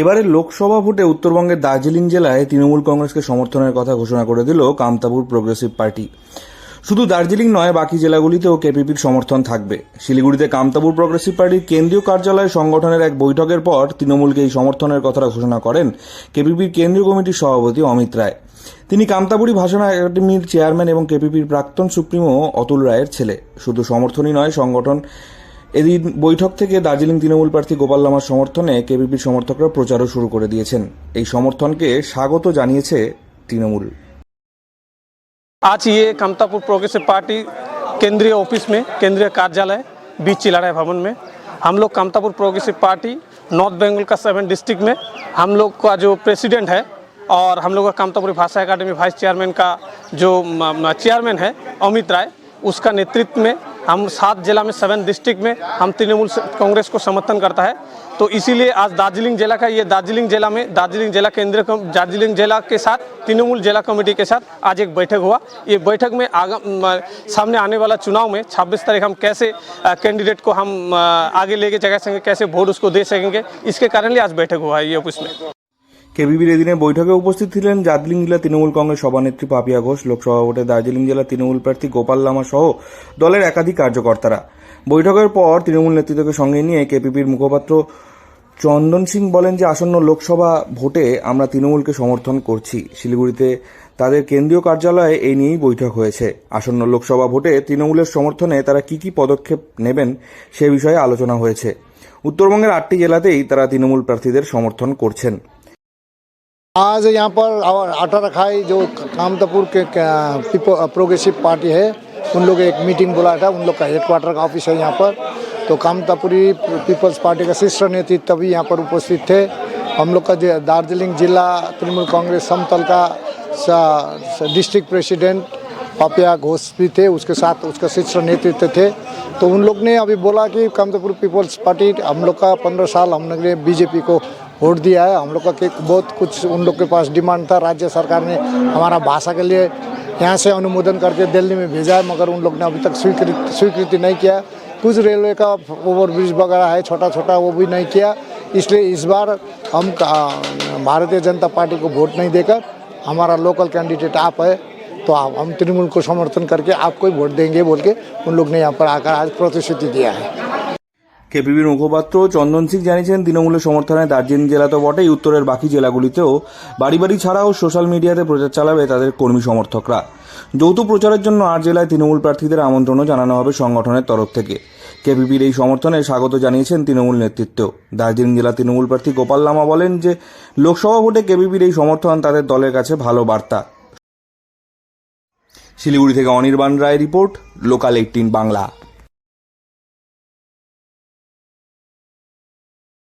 এবারে লোকসভা ভোটে উত্তরবঙ্গের দার্জিলিং জেলায় তৃণমূল কংগ্রেসকে সমর্থনের কথা ঘোষণা করে দিল কামতাপুর প্রোগ্রেসিভ পার্টি। শুধু দার্জিলিং নয়, বাকি জেলাগুলিতেও কেপিপির সমর্থন থাকবে। শিলিগুড়িতে কামতাপুর প্রোগ্রেসিভ পার্টির কেন্দ্রীয় কার্যালয়ে সংগঠনের এক বৈঠকের পর তৃণমূলকে এই সমর্থনের কথাটা ঘোষণা করেন কেপিপির কেন্দ্রীয় কমিটির সভাপতি অমিত রায়। তিনি কামতাপুরি ভাষা একাডেমির চেয়ারম্যান এবং কেপিপির প্রাক্তন সুপ্রিমো অতুল রায়ের ছেলে। শুধু সমর্থনই নয়, সংগঠন এদিন বৈঠক থেকে দার্জিলিং তৃণমূল প্রার্থী গোপাল লামার সমর্থনে কেপিপির সমর্থকরা প্রচারও শুরু করে দিয়েছেন। এই সমর্থনকে স্বাগত জানিয়েছে তৃণমূল। आज ये कामतापुर प्रोग्रेसिव पार्टी केंद्रीय ऑफिस में, केंद्रीय कार्यालय बीच चिलाराय भवन में हम लोग कामतापुर प्रोग्रेसिव पार्टी नॉर्थ बंगाल का 7 डिस्ट्रिक्ट में हम लोग का जो प्रेसिडेंट है और हम लोग का कामतापुरी भाषा एकेडमी वाइस चेयरमैन का जो चेयरमैन है अमित राय, उसका नेतृत्व में हम 7 जिला में 7 डिस्ट्रिक्ट में हम तृणमूल कांग्रेस को समर्थन करता है। तो इसीलिए आज दार्जिलिंग जिला का ये दार्जिलिंग जिला में दार्जिलिंग जिला केंद्रीय दार्जिलिंग जिला के साथ तृणमूल जिला कमेटी के साथ आज एक बैठक हुआ। ये बैठक में सामने आने वाला चुनाव में 26 तारीख हम कैसे कैंडिडेट को हम आगे लेके जगह सकेंगे, कैसे वोट उसको दे सकेंगे, इसके कारण आज बैठक हुआ है ये ऑफिस में। কেপিপির এদিনে বৈঠকে উপস্থিত ছিলেন দার্জিলিং জেলা তৃণমূল কংগ্রেস সভানেত্রী পাপিয়া ঘোষ, লোকসভা ভোটে দার্জিলিং জেলা তৃণমূল প্রার্থী গোপাল লামা সহ দলের একাধিক কার্যকর্তারা। বৈঠকের পর তৃণমূল নেতৃত্বকে সঙ্গে নিয়ে কেপিপির মুখপাত্র চন্দন সিং বলেন যে আসন্ন লোকসভা ভোটে আমরা তৃণমূলকে সমর্থন করছি। শিলিগুড়িতে তাদের কেন্দ্রীয় কার্যালয়ে এই নিয়েই বৈঠক হয়েছে। আসন্ন লোকসভা ভোটে তৃণমূলের সমর্থনে তারা কি কি পদক্ষেপ নেবেন সে বিষয়ে আলোচনা হয়েছে। উত্তরবঙ্গের 8টি জেলাতেই তারা তৃণমূল প্রার্থীদের সমর্থন করছেন। आज यहाँ पर आटा रखाई जो कामतापुर के प्रोग्रेसिव पार्टी है, उन लोग एक मीटिंग बुलाया था। उन लोग का हेडक्वार्टर का ऑफिस है यहाँ पर। तो कामतापुरी पीपल्स पार्टी का शीर्ष नेतृत्व भी यहाँ पर उपस्थित थे। हम लोग का दार्जिलिंग जिला तृणमूल कांग्रेस समतल का डिस्ट्रिक्ट प्रेसिडेंट पापिया घोष भी थे, उसके साथ उसका शीर्ष नेतृत्व थे। तो उन लोग ने अभी बोला कि कामतापुर पीपल्स पार्टी हम लोग का 15 साल हमने बीजेपी को वोट दिया है। हम लोग का बहुत कुछ उन लोग के पास डिमांड था। राज्य सरकार ने हमारा भाषा के लिए यहाँ से अनुमोदन करके दिल्ली में भेजा है, मगर उन लोग ने अभी तक स्वीकृति नहीं किया। कुछ रेलवे का ओवरब्रिज वगैरह है छोटा छोटा, वो भी नहीं किया। इसलिए इस बार हम भारतीय जनता पार्टी को वोट नहीं देकर हमारा लोकल कैंडिडेट आप है, तो हम तृणमूल को समर्थन करके आपको ही वोट देंगे बोल के उन लोग ने यहाँ पर आकर आज प्रतिश्रुति दिया है। কেপিপির মুখপাত্র চন্দন সিং জানিয়েছেন, তৃণমূলের সমর্থনে দার্জিলিং জেলা তো বটেই, উত্তরের বাকি জেলাগুলিতেও বাড়ি বাড়ি ছাড়াও সোশ্যাল মিডিয়াতে প্রচার চালাবে তাদের কর্মী সমর্থকরা। যৌথ প্রচারের জন্য 8 জেলায় তৃণমূল প্রার্থীদের আমন্ত্রণও জানানো হবে সংগঠনের তরফ থেকে। কেপিপির এই সমর্থনে স্বাগত জানিয়েছেন তৃণমূল নেতৃত্ব। দার্জিলিং জেলা তৃণমূল প্রার্থী গোপাল লামা বলেন যে লোকসভা ভোটে কেপিপির এই সমর্থন তাদের দলের কাছে ভালো বার্তা। শিলিগুড়ি থেকে অনির্বাণ রায় রিপোর্ট, লোকাল 18 বাংলা।